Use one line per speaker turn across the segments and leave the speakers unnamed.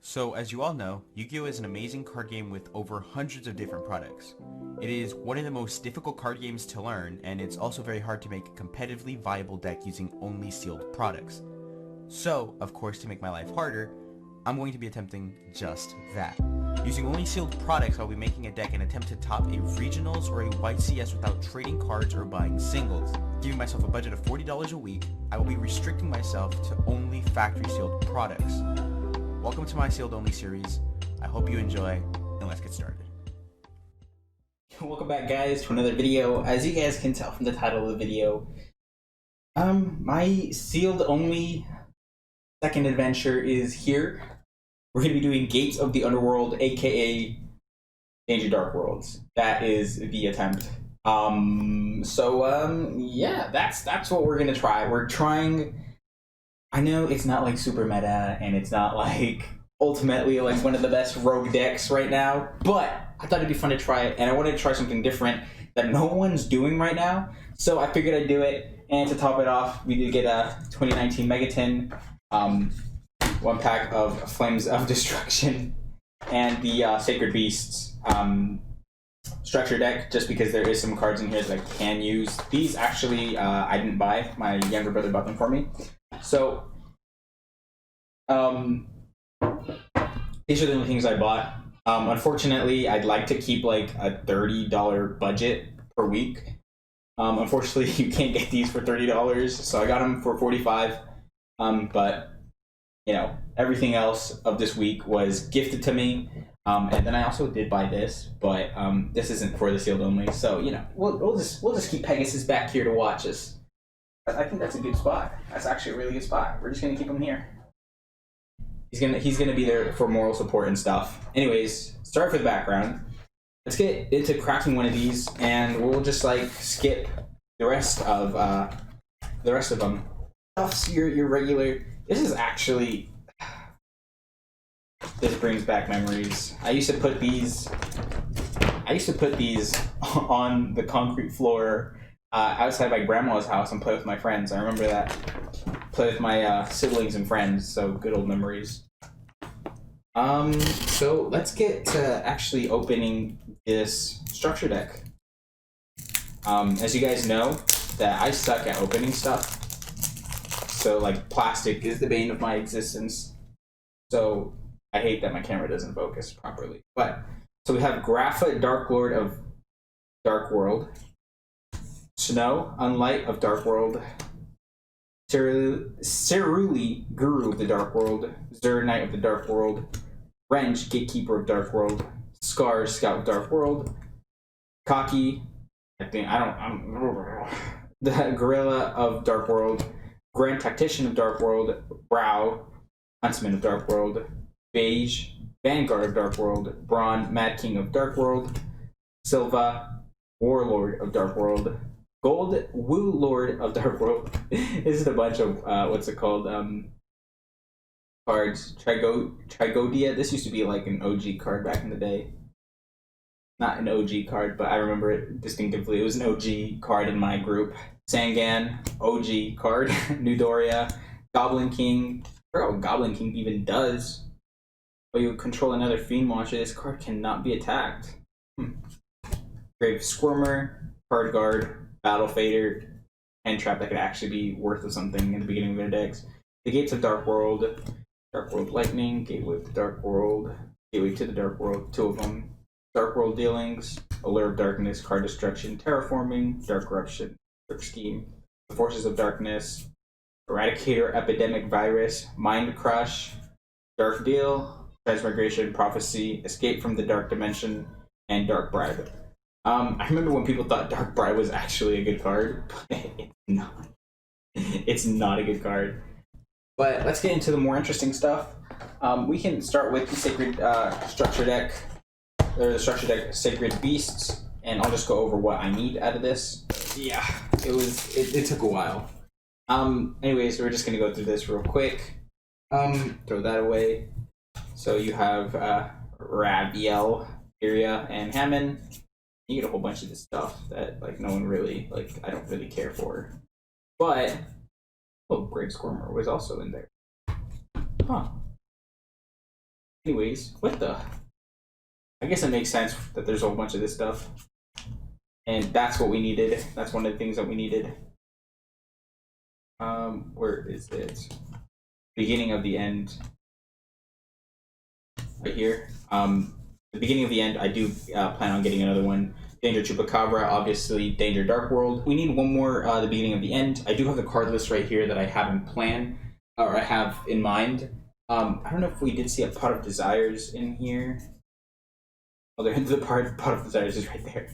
So, as you all know, Yu-Gi-Oh! Is an amazing card game with over hundreds of different products. It is one of the most difficult card games to learn, and it's also very hard to make a competitively viable deck using only sealed products. So, of course, to make my life harder, I'm going to be attempting just that. Using only sealed products, I'll be making a deck and attempt to top a regionals or a YCS without trading cards or buying singles. Giving myself a budget of $40 a week, I will be restricting myself to only factory sealed products. Welcome to my sealed only series. I hope you enjoy, and let's get started.
Welcome back, guys, to another video. As you guys can tell from the title of the video, my sealed only second adventure is here. We're going to be doing Gates of the Underworld, aka Danger Dark Worlds. That is the attempt. Yeah, that's what we're going to try. We're trying. I know it's not like super meta, and it's not like ultimately like one of the best rogue decks right now, but I thought it'd be fun to try it, and I wanted to try something different that no one's doing right now, so I figured I'd do it. And to top it off, we did get a 2019 Megaton, one pack of Flames of Destruction, and the Sacred Beasts structure deck, just because there is some cards in here that I can use. These actually I didn't buy. My younger brother bought them for me. So, these are the only things I bought. Unfortunately, I'd like to keep like a $30 budget per week. Unfortunately, you can't get these for $30, so I got them for $45. But you know, everything else of this week was gifted to me. And then I also did buy this, but this isn't for the sealed only. So you know, we'll just keep Pegasus back here to watch us. I think that's a good spot. That's actually a really good spot. We're just gonna keep him here. He's gonna be there for moral support and stuff. Anyways, sorry for the background. Let's get into crafting one of these, and we'll just like skip the rest of them. Stuff's your regular. This is actually. This brings back memories. I used to put these on the concrete floor outside my grandma's house and play with my friends. I remember that. Play with my siblings and friends, so good old memories. So let's get to actually opening this structure deck. As you guys know, that I suck at opening stuff. So like plastic is the bane of my existence. So I hate that my camera doesn't focus properly. But so we have Grapha, Dark Lord of Dark World. Snow, Unlight of Dark World. Ceruli, Guru of the Dark World. Zur, Knight of the Dark World. Wrench, Gatekeeper of Dark World. Scar, Scout of Dark World. Kaki, the Gorilla of Dark World. Grand Tactician of Dark World. Brow, Huntsman of Dark World. Beige, Vanguard of Dark World. Braun, Mad King of Dark World. Silva, Warlord of Dark World. Gold, Woo Lord of Dark World. This is a bunch of what's it called? Cards. Trigodia. This used to be like an OG card back in the day. Not an OG card, but I remember it distinctively. It was an OG card in my group. Sangan, OG card. Nudoria, Goblin King. I forgot what Goblin King even does. But you control another Fiend Launcher. This card cannot be attacked. Grave Squirmer, Card Guard, Battle Fader, and Trap that could actually be worth of something in the beginning of their decks. The Gates of Dark World, Dark World Lightning, Gateway of the Dark World, Gateway to the Dark World, two of them. Dark World Dealings, Allure of Darkness, Card Destruction, Terraforming, Dark Corruption, Dark Scheme, the Forces of Darkness, Eradicator, Epidemic Virus, Mind Crush, Dark Deal, Transmigration, Prophecy, Escape from the Dark Dimension, and Dark Bribe. I remember when people thought Dark Bribe was actually a good card, but it's not. It's not a good card. But let's get into the more interesting stuff. We can start with the Sacred Structure deck, or the Structure deck Sacred Beasts, and I'll just go over what I need out of this. Yeah, it took a while. Anyways, we're just gonna go through this real quick. Throw that away. So you have Rabiel, Iria, and Hammond. You get a whole bunch of this stuff that like no one really I don't really care for. But Brave Squirmer was also in there. Huh. Anyways, what the? I guess it makes sense that there's a whole bunch of this stuff. And that's what we needed. That's one of the things that we needed. Where is it? Beginning of the end. Right here. The beginning of the end, I do plan on getting another one. Danger Chupacabra, obviously Danger Dark World. We need one more, the beginning of the end. I do have the card list right here that I have in plan, or I have in mind. I don't know if we did see a Pot of Desires in here. Oh, the Pot of Desires is right there.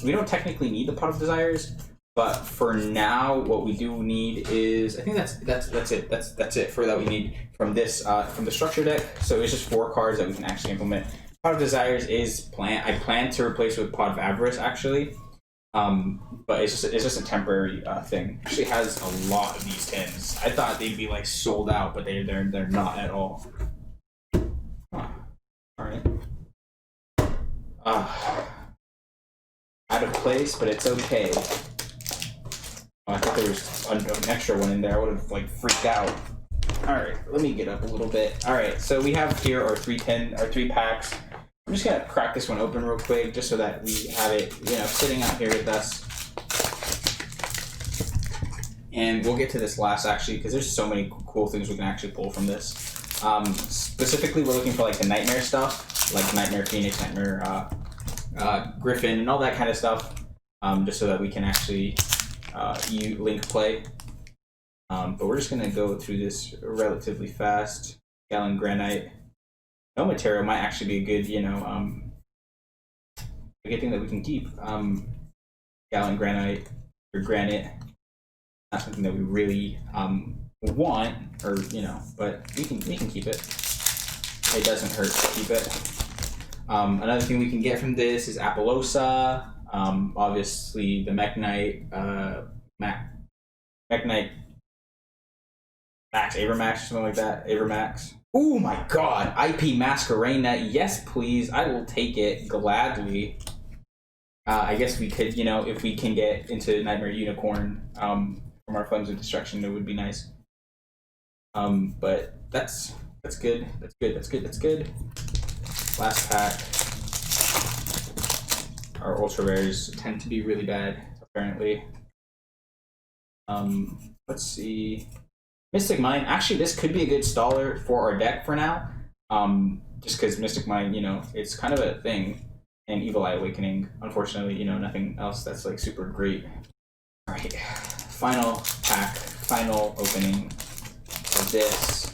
We don't technically need the Pot of Desires, but for now, what we do need is, I think that's it. That's it for that we need from this from the structure deck. So it's just 4 cards that we can actually implement. Pot of Desires is I plan to replace with Pot of Avarice actually, but it's just a temporary thing. It actually has a lot of these tins. I thought they'd be like sold out, but they're not at all. Huh. All right. Out of place, but it's okay. Oh, I thought there was an extra one in there. I would have like freaked out. All right, let me get up a little bit. All right, so we have here our 3 packs. I'm just gonna crack this one open real quick, just so that we have it, sitting out here with us. And we'll get to this last actually, because there's so many cool things we can actually pull from this. Specifically, we're looking for like the Nightmare stuff, like Nightmare Phoenix, Nightmare Griffin, and all that kind of stuff, just so that we can actually link play. But we're just gonna go through this relatively fast. Gallon Granite. No material might actually be a good, a good thing that we can keep. Gallon Granite or Granite. Not something that we really want, or but we can keep it. It doesn't hurt to keep it. Another thing we can get from this is Apollosa. Obviously the Mekk-Knight, Mekk-Knight Max, Avermax, or something like that. Avermax. Oh my god, IP Masquerena. Yes, please. I will take it gladly. I guess we could, if we can get into Nightmare Unicorn from our Flames of Destruction, it would be nice. But that's good. That's good. Last pack. Our ultra rares tend to be really bad, apparently. Let's see. Mystic Mine. Actually, this could be a good staller for our deck for now. Just because Mystic Mine, it's kind of a thing. And Evil Eye Awakening. Unfortunately, nothing else that's like super great. Alright. Final pack. Final opening of this.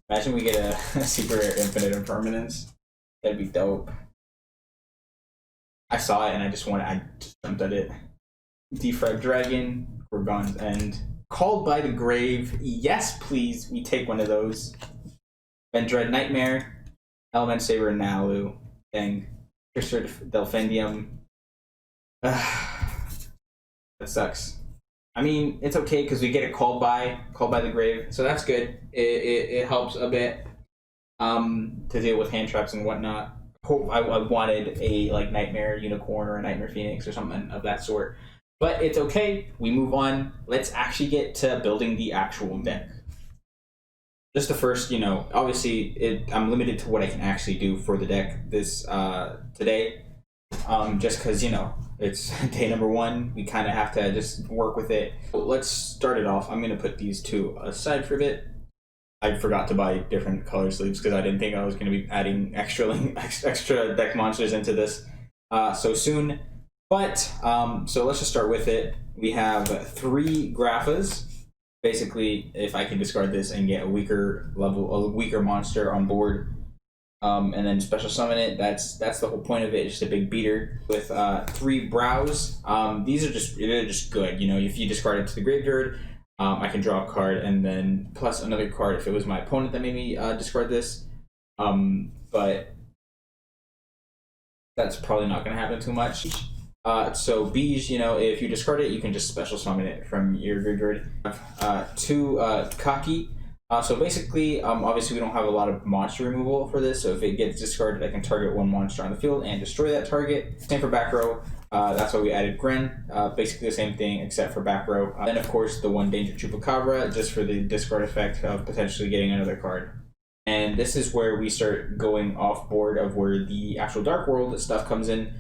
Imagine we get a super rare Infinite Impermanence. That'd be dope. I saw it and I just jumped at it. Defrag Dragon, Gorgon's End. Called by the Grave. Yes, please. We take one of those. Vendread Nightmare. Element Saber Nalu. Dang. Trister Delphendium. That sucks. I mean, it's okay because we get it called by the Grave, so that's good. It helps a bit to deal with hand traps and whatnot. I wanted a like Nightmare Unicorn or a Nightmare Phoenix or something of that sort. But it's okay. We move on. Let's actually get to building the actual deck. Just the first, obviously I'm limited to what I can actually do for the deck this today. Just because, it's day number 1. We kind of have to just work with it. But let's start it off. I'm going to put these 2 aside for a bit. I forgot to buy different color sleeves because I didn't think I was going to be adding extra deck monsters into this so soon. But, so let's just start with it. We have 3 Graphas. Basically, if I can discard this and get a weaker monster on board, and then special summon it, that's the whole point of it. It's just a big beater with 3 Brows. These are they're just good. If you discard it to the graveyard, I can draw a card and then plus another card if it was my opponent that made me discard this. But that's probably not going to happen too much. So bees, if you discard it, you can just special summon it from your graveyard. 2 Kaki. So basically, obviously we don't have a lot of monster removal for this, so if it gets discarded, I can target 1 monster on the field and destroy that target. Same for back row. That's why we added Gren. Basically the same thing except for back row. Then of course the 1 Danger Chupacabra, just for the discard effect of potentially getting another card. And this is where we start going off board of where the actual Dark World stuff comes in.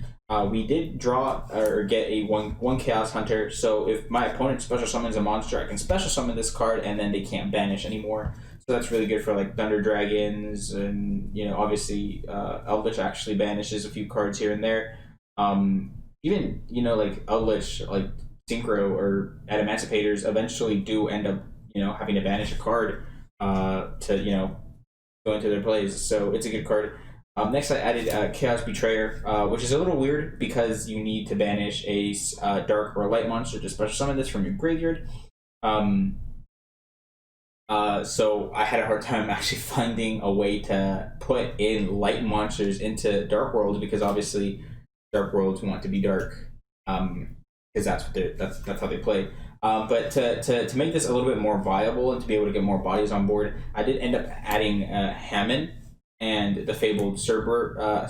We did draw or get a one Chaos Hunter, so if my opponent special summons a monster, I can special summon this card, and then they can't banish anymore. So that's really good for like Thunder Dragons, and obviously Eldritch actually banishes a few cards here and there. Even like Eldritch, like Synchro or Adamanticators eventually do end up having to banish a card to go into their plays. So it's a good card. Next, I added Chaos Betrayer, which is a little weird because you need to banish a dark or light monster to special summon this from your graveyard. So I had a hard time actually finding a way to put in light monsters into Dark World, because obviously Dark Worlds want to be dark, because that's how they play. But to make this a little bit more viable and to be able to get more bodies on board, I did end up adding Hammond and the fabled Cerberil,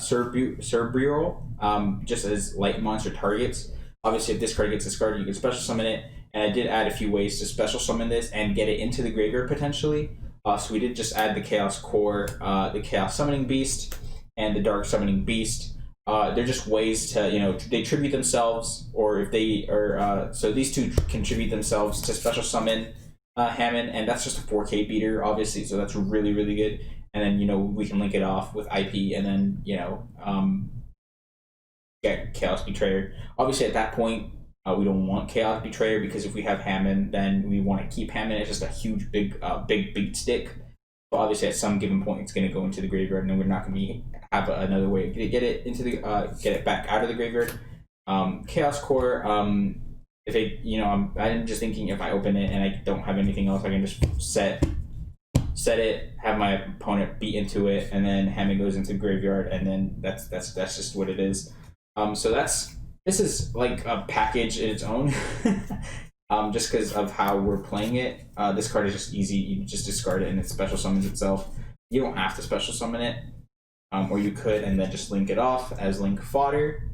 just as light monster targets. Obviously, if this card gets discarded, you can special summon it. And I did add a few ways to special summon this and get it into the graveyard potentially. So we did just add the Chaos Core, the Chaos Summoning Beast, and the Dark Summoning Beast. They're just ways to, they tribute themselves, or if they are, so these two contribute themselves to special summon Hammond, and that's just a 4K beater, obviously, so that's really, really good. And then, we can link it off with IP, and then, get Chaos Betrayer. Obviously, at that point, we don't want Chaos Betrayer, because if we have Hammond, then we want to keep Hammond. It's just a huge, big beat stick. But obviously, at some given point, it's going to go into the graveyard, and then we're not going to have another way to get it into the get it back out of the graveyard. Chaos Core. If I'm just thinking, if I open it and I don't have anything else, I can just set it, have my opponent beat into it, and then Hammond goes into the graveyard, and then that's just what it is. So this is like a package in its own. Just because of how we're playing it. This card is just easy. You just discard it and it special summons itself. You don't have to special summon it, or you could and then just link it off as link fodder.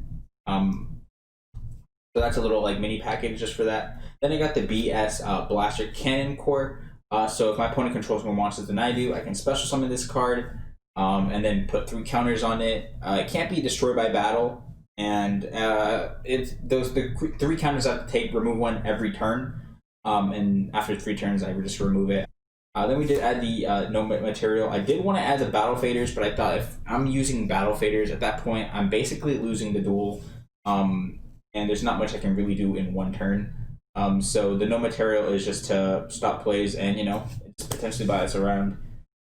So that's a little like mini package just for that. Then I got the BS Blaster Cannon Core. So if my opponent controls more monsters than I do, I can special summon this card, and then put 3 counters on it. It can't be destroyed by battle. And the 3 counters I have to remove 1 every turn, and after 3 turns I would just remove it. Then we did add the no material. I did want to add the battle faders, but I thought if I'm using battle faders at that point, I'm basically losing the duel, and there's not much I can really do in 1 turn. So the no material is just to stop plays and it's potentially buy us around.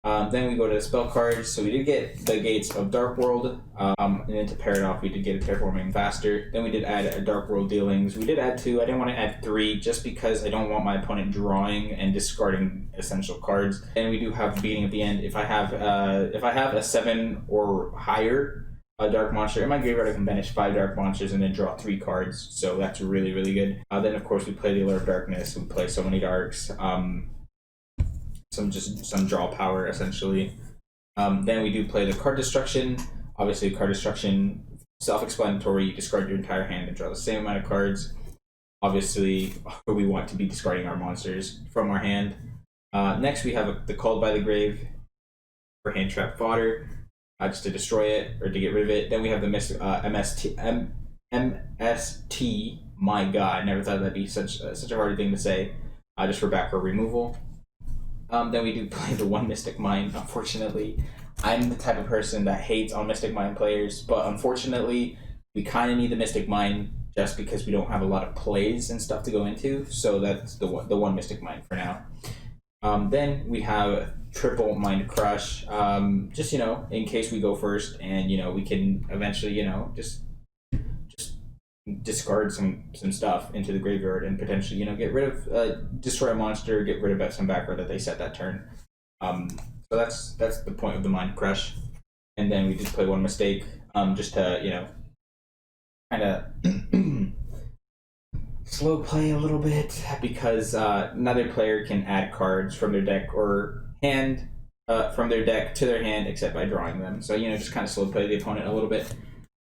Then we go to the spell cards. So we did get the Gates of Dark World, and then to pair it off, we did get a Terraforming Faster. Then we did add a Dark World Dealings. We did add 2. I didn't want to add 3 just because I don't want my opponent drawing and discarding essential cards. And we do have Beating at the end. If I have a 7 or higher Dark Monster in my graveyard, I can banish 5 Dark Monsters and then draw 3 cards. So that's really, really good. Then of course we play the Allure of Darkness. We play so many darks. Some draw power essentially. Then we do play the Card Destruction. Obviously, Card Destruction, self-explanatory. You discard your entire hand and draw the same amount of cards. Obviously, we want to be discarding our monsters from our hand. Next, we have the Called by the Grave for hand trap fodder, just to destroy it or to get rid of it. Then we have the MST. My God, I never thought that'd be such a hard thing to say. Just for back row removal. Then we do play the 1 Mystic Mine. Unfortunately, I'm the type of person that hates on Mystic Mine players, but unfortunately, we kind of need the Mystic Mine just because we don't have a lot of plays and stuff to go into. So that's the 1 Mystic Mine for now. Then we have triple Mind Crush, just in case we go first, and we can eventually just discard some stuff into the graveyard and potentially get rid of destroy a monster, get rid of some back row that they set that turn. So that's the point of the Mind Crush. And then we just play 1 Mistake, just to kind of slow play a little bit, because another player can add cards from their deck or hand from their deck to their hand except by drawing them. So just kind of slow play the opponent a little bit.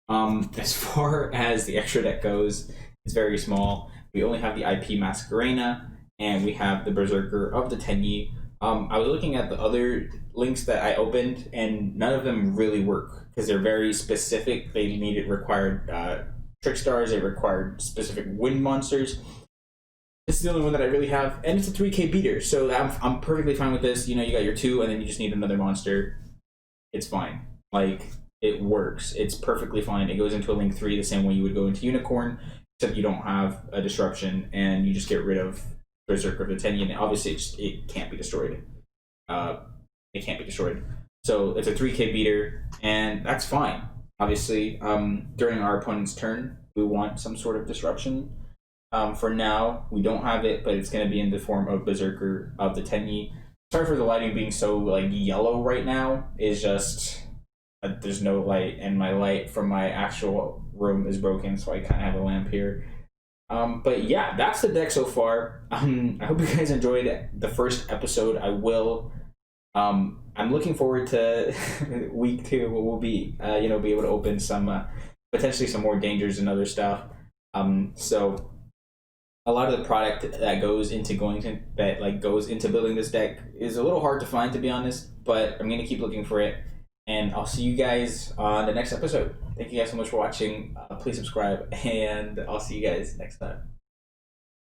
As far as the extra deck goes, it's very small. We only have the IP Masquerena, and we have the Berserker of the Tenyi. I was looking at the other links that I opened, and none of them really work because they're very specific. They required trick stars. It required specific wind monsters. This is the only one that I really have, and it's a 3K beater, so I'm perfectly fine with this. You know, you got your 2, and then you just need another monster. It's fine. Like, it works. It's perfectly fine. It goes into a Link 3 the same way you would go into Unicorn, except you don't have a disruption, and you just get rid of Berserker of the Tenyi, and obviously it can't be destroyed. It can't be destroyed. So it's a 3K beater, and that's fine. Obviously, during our opponent's turn, we want some sort of disruption. For now, we don't have it, but it's going to be in the form of Berserker of the Tenyi. Sorry for the lighting being so like yellow right now. It's just there's no light, and my light from my actual room is broken, so I kind of have a lamp here. But yeah, that's the deck so far. I hope you guys enjoyed the first episode. I will. I'm looking forward to week 2. We'll be be able to open some potentially some more dangers and other stuff. So a lot of the product that goes into building this deck is a little hard to find, to be honest, but I'm gonna keep looking for it, and I'll see you guys on the next episode. Thank you guys so much for watching. Please subscribe, and I'll see you guys next time.